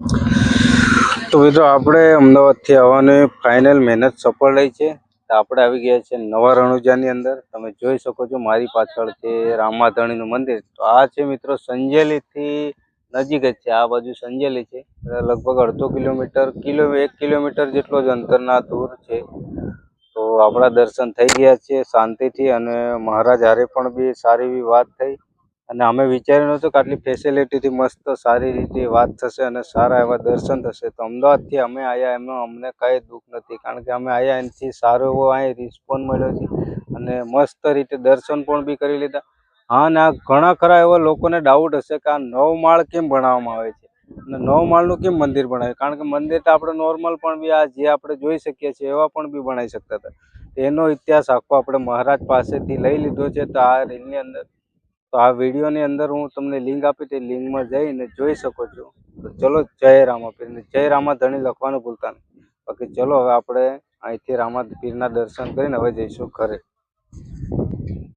તો મિત્રો આપણે અમદાવાદથી આવવાની ફાઇનલ મહેનત સફળ રહી છે. તો આપણે આવી ગયા છે નવા રણુજાની અંદર. તમે જોઈ શકો છો મારી પાછળ છે રામાધણીનું મંદિર. તો આ છે મિત્રો સંજેલીથી નજીક જ છે. આ બાજુ સંજેલી છે, લગભગ અડધો કિલોમીટર 1 કિલોમીટર જેટલો જ અંતરના દૂર છે. તો આપણા દર્શન થઈ ગયા છે શાંતિથી, અને મહારાજ હારે પણ બી સારી એવી વાત થઈ. અને અમે વિચાર્યું નહોતું કે આટલી ફેસિલિટીથી મસ્ત સારી રીતે વાત થશે અને સારા એવા દર્શન થશે. તો અમદાવાદથી અમે આવ્યા એમાં અમને કાંઈ દુઃખ નથી, કારણ કે અમે આવ્યા એનાથી સારો એવો અહીં રિસ્પોન્સ મળ્યો છે અને મસ્ત રીતે દર્શન પણ બી કરી લીધા. હા, અને આ ઘણા ખરા એવા લોકોને ડાઉટ હશે કે આ 9 માળ કેમ બનાવવામાં આવે છે અને 9 માળનું કેમ મંદિર બનાવે. કારણ કે મંદિર તો આપણે નોર્મલ પણ બી આ જે આપણે જોઈ શકીએ છીએ એવા પણ બી બનાવી શકતા હતા. એનો ઇતિહાસ આખો આપણે મહારાજ પાસેથી લઈ લીધો છે. તો આ રીલની અંદર, તો આ વિડીયોની અંદર હું તમને લિંક આપી, તે લિંકમાં જઈને જોઈ શકો છો. તો ચલો, જય રામાપીર, જય રામાધણી લખવાનું ભૂલતા નહીં. બાકી ચલો હવે આપણે અહીંથી રામાપીરના દર્શન કરીને હવે જઈશું ઘરે.